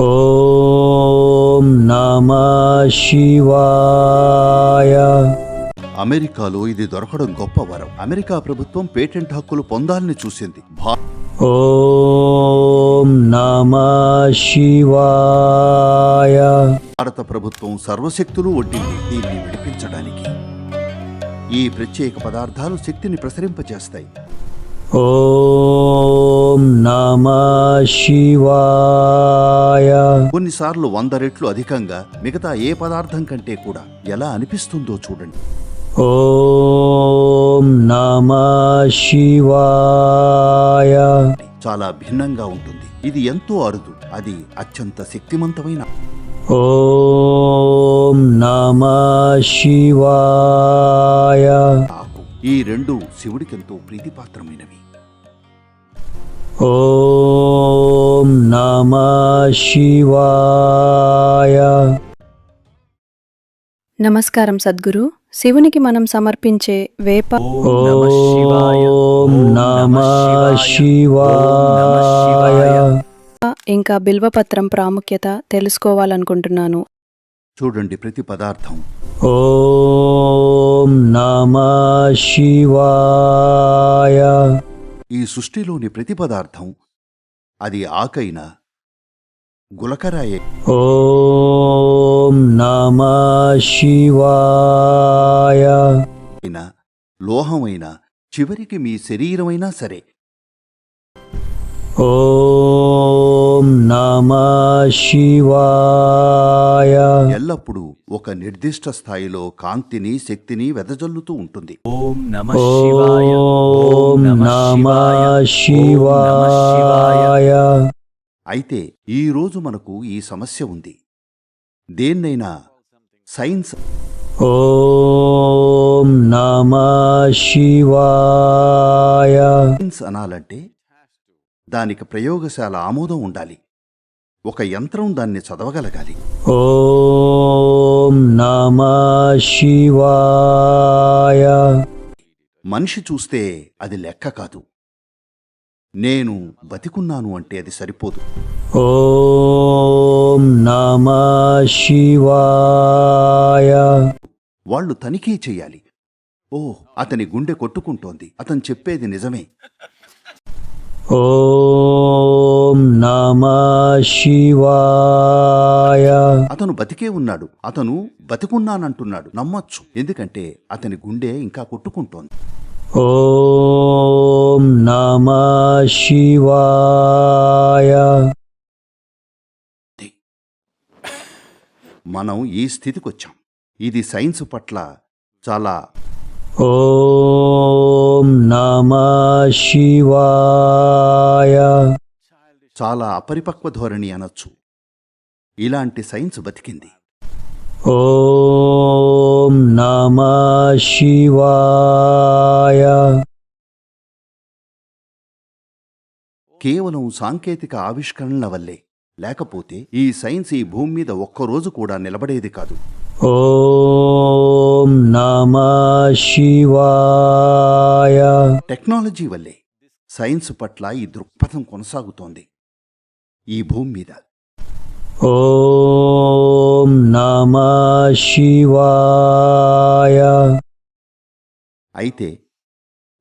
ఓం నమః శివాయ. అమెరికాలో ఇది దొరకడం గొప్ప వరం. అమెరికా ప్రభుత్వం పేటెంట్ హక్కులు పొందాలని చూసింది. ఓం నమః శివాయ. భారత ప్రభుత్వం సర్వశక్తులు ఒడ్డింది దీన్ని విడిపించడానికి. ఈ ప్రత్యేక పదార్థాలు శక్తిని ప్రసరింపజేస్తాయి. ఓం నమః శివాయ. కొన్నిసార్లు 100 రెట్లు అధికంగా మిగతా ఏ పదార్థం కంటే కూడా ఎలా అనిపిస్తుందో చూడండి. ఓం నమః శివాయ. చాలా భిన్నంగా ఉంటుంది. ఇది ఎంతో అరుదు. అది అత్యంత శక్తివంతమైన. ఓం నమః శివాయ. ఈ రెండు శివుడికెంతో ప్రీతిపాత్రమైనవి. ఓం నమః శివాయ. నమస్కారం సద్గురు. శివునికి మనం సమర్పించే వేప ఓం నమః శివాయ. ఇంకా బిల్వపత్రం ప్రాముఖ్యత తెలుసుకోవాలనుకుంటున్నాను. చూడండి, ప్రతి పదార్థం. ఓం నమః శివాయ. ఈ సృష్టిలోని ప్రతి పదార్థం, అది ఆకైనా, గులకరాయే, ఓం నమః శివాయ. అయినా, లోహమైనా, చివరికి మీ శరీరమైనా సరే, ఓం నమః శివాయ. ఎల్లప్పుడూ ఒక నిర్దిష్ట స్థాయిలో కాంతిని, శక్తిని వెదజల్లుతూ ఉంటుంది. ఓం నమః శివాయ. అయితే ఈ రోజు మనకు ఈ సమస్య ఉంది. దేన్నైనా సైన్స్ ఓం నమః శివాయ. అనాలంటే దానికి ప్రయోగశాల ఆమోదం ఉండాలి. ఒక యంత్రం దాన్ని చదవగలగాలి. ఓం నమః శివాయ. మనిషి చూస్తే అది లెక్క కాదు. నేను బతికున్నాను అంటే అది సరిపోదు. ఓం నమః శివాయ. వాళ్ళు తనిఖీ చెయ్యాలి. అతని గుండె కొట్టుకుంటోంది, అతను చెప్పేది నిజమే. ఓం నమః శివాయ. అతను బతికే ఉన్నాడు, అతను బతికున్నానంటున్నాడు. నమ్మొచ్చు, ఎందుకంటే అతని గుండె ఇంకా కొట్టుకుంటోంది. ఓం నమః శివాయ. మనం ఈ స్థితికొచ్చాం. ఇది సైన్స్ పట్ల చాలా ఓం నమః శివాయ. చాలా అపరిపక్వ ధోరణి అనొచ్చు. ఇలాంటి సైన్స్ బతికింది. ఓం నమః శివాయ. కేవలం సాంకేతిక ఆవిష్కరణల వల్లే, లేకపోతే ఈ సైన్స్ ఈ భూమి మీద ఒక్కరోజు కూడా నిలబడేది కాదు. ఓం నమః శివాయ. టెక్నాలజీ వల్లే సైన్స్ పట్ల ఈ దృక్పథం కొనసాగుతోంది ఈ భూమి మీద. ఓం నమః శివాయ. అయితే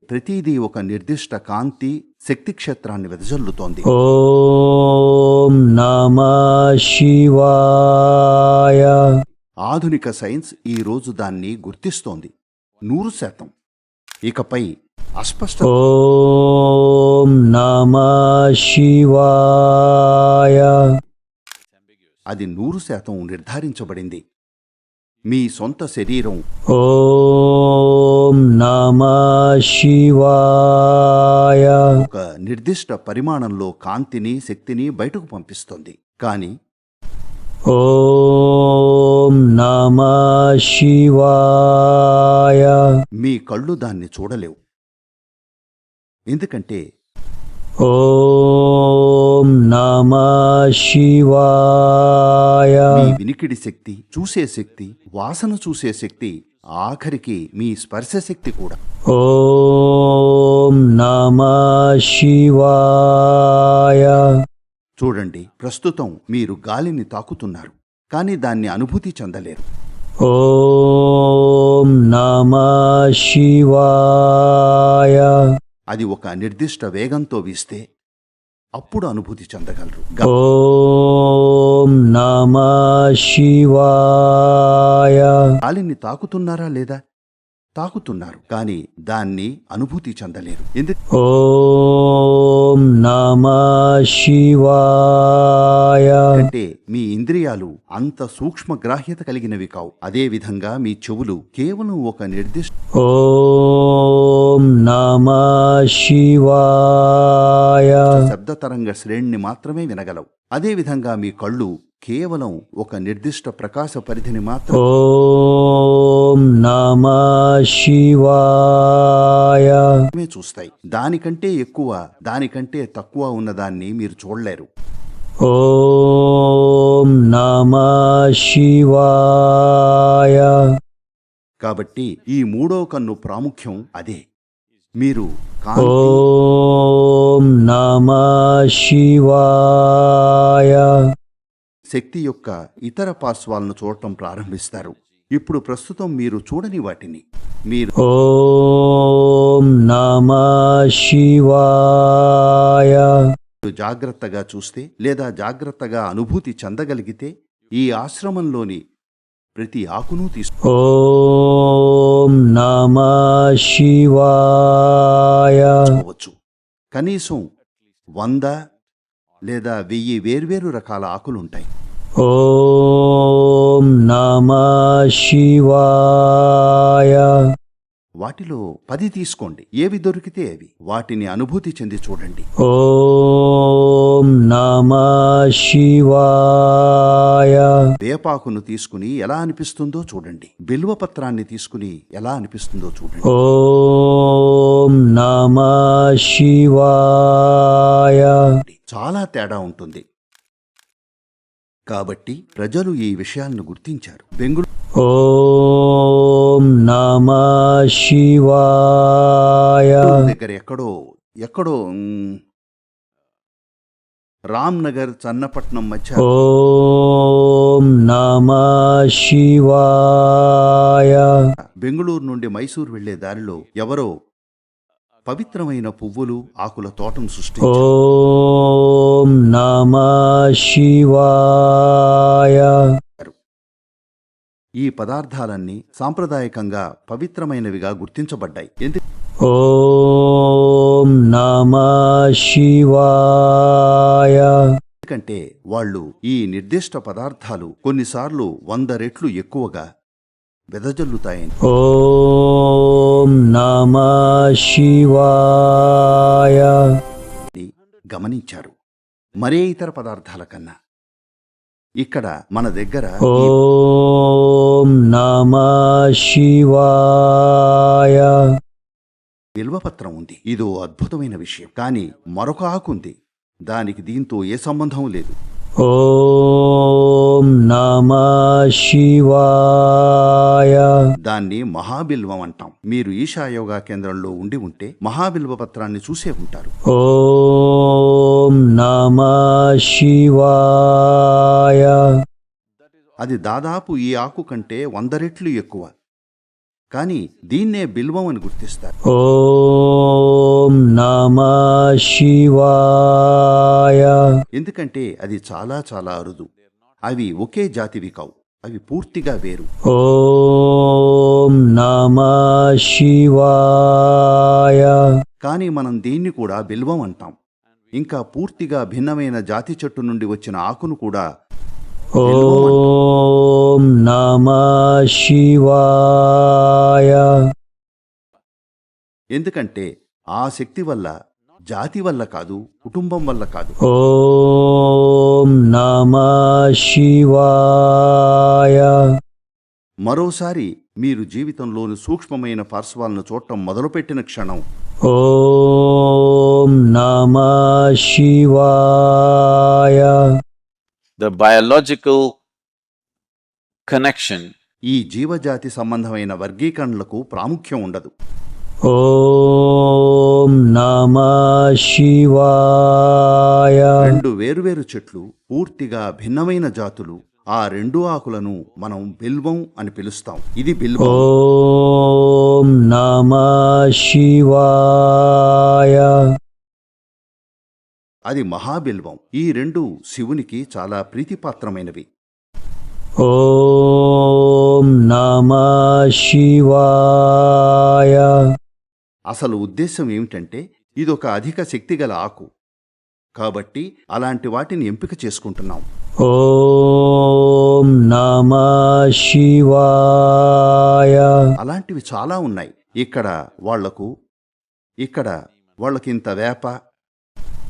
ప్రతిదీ ఒక నిర్దిష్ట కాంతి, శక్తి క్షేత్రాన్ని వెదజల్లుతోంది. ఓం నమః శివాయ. ఆధునిక సైన్స్ ఈ రోజు దాన్ని గుర్తిస్తోంది 100%. ఇకపై అస్పష్ట. ఓం నమః శివాయ. అది 100% నిర్ధారించబడింది. మీ సొంత శరీరం ఓం నమః శివాయ. ఒక నిర్దిష్ట పరిమాణంలో కాంతిని, శక్తిని బయటకు పంపిస్తుంది. కానీ ఓం నమః శివాయ. మీ కళ్ళు దాన్ని చూడలేవు, ఎందుకంటే ఓం నమః శివాయ. మీ వినికిడి శక్తి, చూసే శక్తి, వాసన చూసే శక్తి, ఆఖరికి మీ స్పర్శ శక్తి కూడా. ఓం నమః శివాయ. చూడండి, ప్రస్తుతం మీరు గాలిని తాకుతున్నారు, కానీ దాన్ని అనుభూతి చెందలేరు. ఓం నమః శివాయ. అది ఒక నిర్దిష్ట వేగంతో వీస్తే అప్పుడు అనుభూతి చెందగలరు. ఓం నమః శివాయ. గాలిని తాకుతున్నారా లేదా? తాకుతున్నారు, కానీ దాన్ని అనుభూతి చెందలేరు. ఓం నమః శివాయ. ఎందుకంటే మీ ఇంద్రియాలు అంత సూక్ష్మ గ్రాహ్యత కలిగినవి కావు. అదేవిధంగా మీ చెవులు కేవలం ఒక నిర్దిష్ట ఓం నమః శివాయ. శబ్ద తరంగ శ్రేణిని మాత్రమే వినగలవు. అదేవిధంగా మీ కళ్ళు కేవలం ఒక నిర్దిష్ట ప్రకాశ పరిధిని ఓం నమః శివాయ. మాత్రమే చూస్తాయి. దానికంటే ఎక్కువ, దానికంటే తక్కువ ఉన్నదాన్ని మీరు చూడలేరు. ఓం నమః శివాయ. కాబట్టి ఈ మూడో కన్ను ప్రాముఖ్యం అదే. మీరు కాంతి, ఓం నమః శివాయ. శక్తి యొక్క ఇతర పార్శ్వాలను చూడటం ప్రారంభిస్తారు. ఇప్పుడు ప్రస్తుతం మీరు చూడని వాటిని మీరు ఓం నమః శివాయ. జాగ్రత్తగా చూస్తే లేదా జాగ్రత్తగా అనుభూతి చెందగలిగితే ఈ ఆశ్రమంలోని ప్రతి ఆకును ఓం నమః శివాయ. తీసుకోవచ్చు. కనీసం 100 లేదా 1000 వేర్వేరు రకాల ఆకులుంటాయి. ఓం నమః శివాయ. వాటిలో 10 తీసుకోండి. ఏవి దొరికితే అవి వాటిని అనుభూతి చెంది చూడండి. ఓం నమః శివాయ. వేపాకును తీసుకుని ఎలా అనిపిస్తుందో చూడండి. బిల్వపత్రాన్ని తీసుకుని ఎలా అనిపిస్తుందో చూడండి. ఓం నమః శివాయ. చాలా తేడా ఉంటుంది. కాబట్టి ప్రజలు ఈ విషయాలను గుర్తించారు. బెంగుళూరు ఓం నమః శివాయ. దగ్గర ఎక్కడో రామ్నగర్, చన్నపట్నం మధ్య ఓం నమః శివాయ. బెంగుళూరు నుండి మైసూర్ వెళ్లే దారిలో ఎవరో పవిత్రమైన పువ్వులు, ఆకుల తోటను సృష్టించారు. ఓం నమః శివాయ. ఈ పదార్థాలన్నీ సాంప్రదాయకంగా పవిత్రమైనవిగా గుర్తించబడ్డాయి. ఓం నమః శివాయ. ఎందుకంటే వాళ్ళు ఈ నిర్దిష్ట పదార్థాలు కొన్నిసార్లు 100 రెట్లు ఎక్కువగా వెదజల్లుతాయని ఓం నమః శివాయ. గమనించారు. మరే ఇతర పదార్థాల కన్నా ఇక్కడ మన దగ్గర ఓం నమః శివాయ. బిల్వపత్రం ఉంది. ఇదో అద్భుతమైన విషయం. కానీ మరొక ఆకుంది, దానికి దీంతో ఏ సంబంధం లేదు. ఓం నమః శివాయ. దాన్ని మహాబిల్వం అంటాం. మీరు ఈశా యోగా కేంద్రంలో ఉంటే మహాబిల్వ పత్రాన్ని చూసే ఉంటారు. ఓం నమః శివాయ. అది దాదాపు ఈ ఆకు కంటే 100 రెట్లు ఎక్కువ. కానీ దీన్నే బిల్వం అని గుర్తిస్తారు. ఓం నమః శివాయ. ఎందుకంటే అది చాలా చాలా అరుదు. అవి ఒకే జాతివి కావు. అవి పూర్తిగా వేరు. ఓం నమః శివాయ. కానీ మనం దీన్ని కూడా బిల్వం అంటాం. ఇంకా పూర్తిగా భిన్నమైన జాతి చెట్టు నుండి వచ్చిన ఆకును కూడా ఓం నమః శివాయ. ఎందుకంటే ఆ శక్తి వల్ల, జాతి వల్ల కాదు, కుటుంబం వల్ల కాదు. ఓం నమః శివాయ. మరోసారి మీరు జీవితంలోని సూక్ష్మమైన పార్శ్వాలను చూడటం మొదలుపెట్టిన క్షణం ఓం నమః శివాయ. The biological connection ఈ జీవజాతి సంబంధమైన వర్గీకరణలకు ప్రాముఖ్యం ఉండదు. ఓం నమః శివాయ. రెండు వేరువేరు చెట్లు, పూర్తిగా భిన్నమైన జాతులు. ఆ రెండు ఆకులను మనం బిల్వం అని పిలుస్తాం. ఇది బిల్వం. ఓం నమః శివాయ. అది మహాబిల్వం. ఈ రెండు శివునికి చాలా ప్రీతిపాత్రమైనవి. ఓం నమః శివాయ. అసలు ఉద్దేశం ఏమిటంటే ఇదొక అధిక శక్తిగల ఆకు కాబట్టి అలాంటి వాటిని ఎంపిక చేసుకుంటున్నాం. ఓం నమః శివాయ. అలాంటివి చాలా ఉన్నాయి. ఇక్కడ వాళ్ళకింత వేప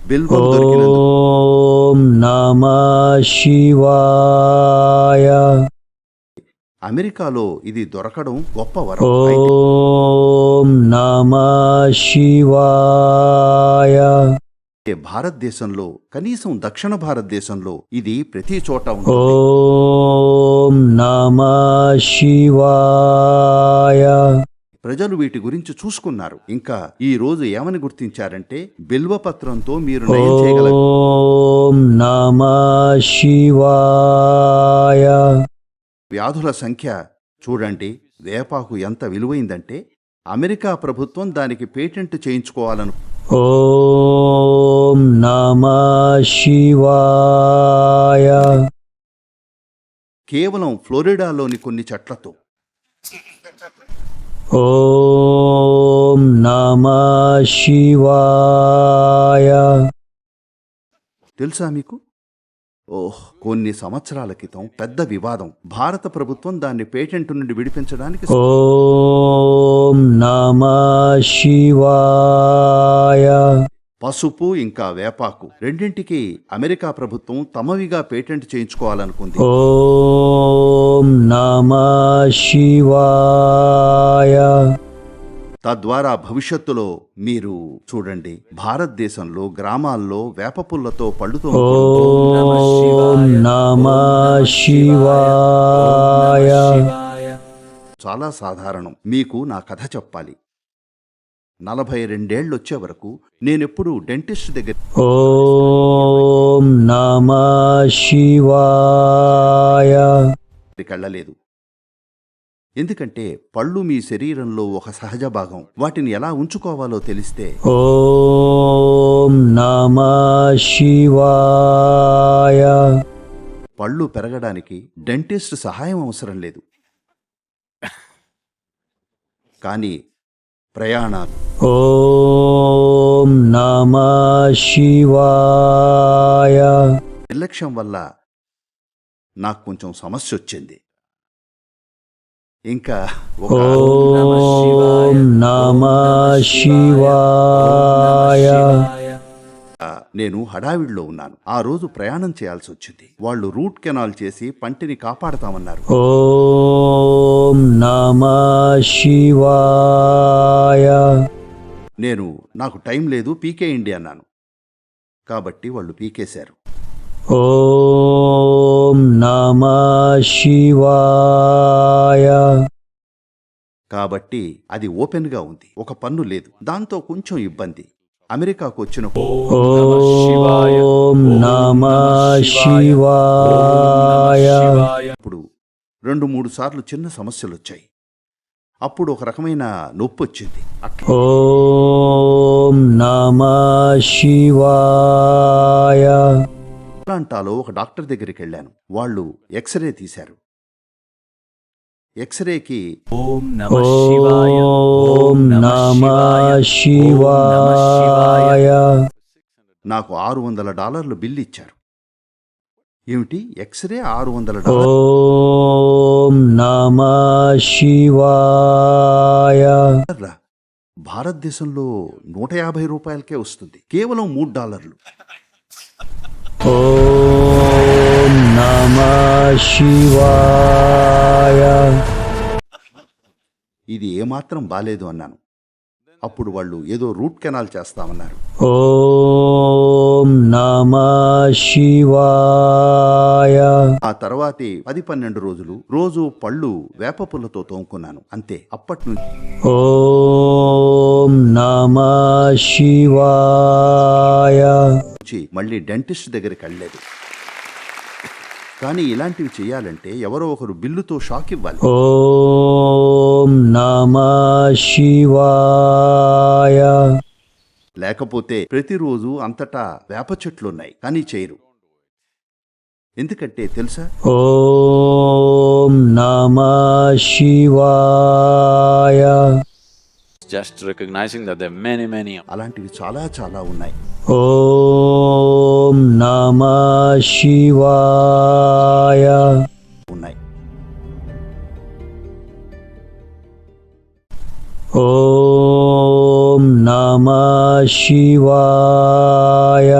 బిల్వం దొరికినందుకు ఓం నమః శివాయ. అమెరికాలో ఇది దొరకడం గొప్ప వరం. అయితే ఓం నమః శివాయ. భారతదేశంలో, కనీసం దక్షిణ భారతదేశంలో ఇది ప్రతి చోట ఉంటుంది. ఓం నమః శివాయ. ప్రజలు వీటి గురించి చూసుకున్నారు. ఇంకా ఈ రోజు ఏమని గుర్తించారంటే బిల్వపత్రంతో మీరు నయం చేయగల ఓం నమః శివాయ. వ్యాధుల సంఖ్య చూడండి. వేపాకు ఎంత విలువైందంటే అమెరికా ప్రభుత్వం దానికి పేటెంట్ చేయించుకోవాలను. ఓం నమః శివాయ. కేవలం ఫ్లోరిడాలోని కొన్ని చెట్లతో. ఓం నమః శివాయ. తెలుసా మీకు? కొన్ని సంవత్సరాల క్రితం పెద్ద వివాదం. భారత ప్రభుత్వం దాన్ని పేటెంట్ నుండి విడిపించడానికి ఓం నమః శివాయ. పసుపు ఇంకా వేపాకు రెండింటికి అమెరికా ప్రభుత్వం తమవిగా పేటెంట్ చేయించుకోవాలనుకుంది. ఓం నమః శివాయ. తద్వారా భవిష్యత్తులో మీరు చూడండి, భారతదేశంలో గ్రామాల్లో వేప పుల్లతో పళ్ళుతో ఓం నమః శివాయ. చాలా సాధారణం. మీకు నా కథ చెప్పాలి. 42 వచ్చే వరకు నేనెప్పుడు డెంటిస్ట్ దగ్గర ఓం నమః శివాయ. వెళ్ళలేదు. ఎందుకంటే పళ్ళు మీ శరీరంలో ఒక సహజ భాగం. వాటిని ఎలా ఉంచుకోవాలో తెలిస్తే ఓం నమః శివాయ. పళ్ళు పెరగడానికి డెంటిస్ట్ సహాయం అవసరం లేదు. కానీ ప్రయాణాలు, ఓం నమః శివాయ. నిర్లక్ష్యం వల్ల నాకు కొంచెం సమస్య వచ్చింది. ఇంకా ఓం నమః శివాయ. నేను హడావిడిలో ఉన్నాను. ఆ రోజు ప్రయాణం చేయాల్సి వచ్చింది. వాళ్ళు రూట్ కెనాల్ చేసి పంటిని కాపాడతామన్నారు. ఓం నమః శివాయ. నాకు టైం లేదు, పీకేయండి అన్నాను. కాబట్టి వాళ్ళు పీకేశారు. ఓం నమః శివాయ. కాబట్టి అది ఓపెన్గా ఉంది, ఒక పన్ను లేదు. దాంతో కొంచెం ఇబ్బంది. అమెరికాకు వచ్చిన ఓం నమః శివాయ. ఇప్పుడు 2-3 సార్లు చిన్న సమస్యలు వచ్చాయి. అప్పుడు ఒక రకమైన నొప్పి వచ్చింది. ఓం నమః శివాయ. అట్లాంటాలో ఒక డాక్టర్ దగ్గరికి వెళ్ళాను. వాళ్ళు ఎక్స్రే తీశారు. ఎక్స్రేకి ఓం నమః శివాయ. నాకు $600 బిల్లు ఇచ్చారు. ఏమిటి? ఎక్స్రే $600? ఓం నమః శివాయ. భారతదేశంలో $150కే వస్తుంది. కేవలం $3. ఓం నమః శివాయ. ఇది ఏమాత్రం బాలేదు అన్నాను. అప్పుడు వాళ్ళు ఏదో రూట్ కెనాల్ చేస్తామన్నారు. ఓం నమః శివాయ. ఆ తర్వాతే 10-12 రోజులు రోజు పళ్ళు వేప పుల్లతో తోముకున్నాను. అంతే. అప్పటి ఓం నమః శివాయ. నుంచి మళ్ళీ డెంటిస్ట్ దగ్గరికి వెళ్ళలేదు. కానీ ఇలాంటివి చేయాలంటే ఎవరో ఒకరు బిల్లుతో షాక్ ఇవ్వాలి. ఓం నమః శివాయ. లేకపోతే ప్రతిరోజు అంతటా వేప చెట్లున్నాయి కానీ చేయరు. ఎందుకంటే తెలుసా? ఓం నమః శివాయ. Just recognizing that there are many, many. అలాంటివి చాలా చాలా ఉన్నాయి. ఓం నమః శివాయ. ఉన్నాయి. ఓం నమః శివాయ.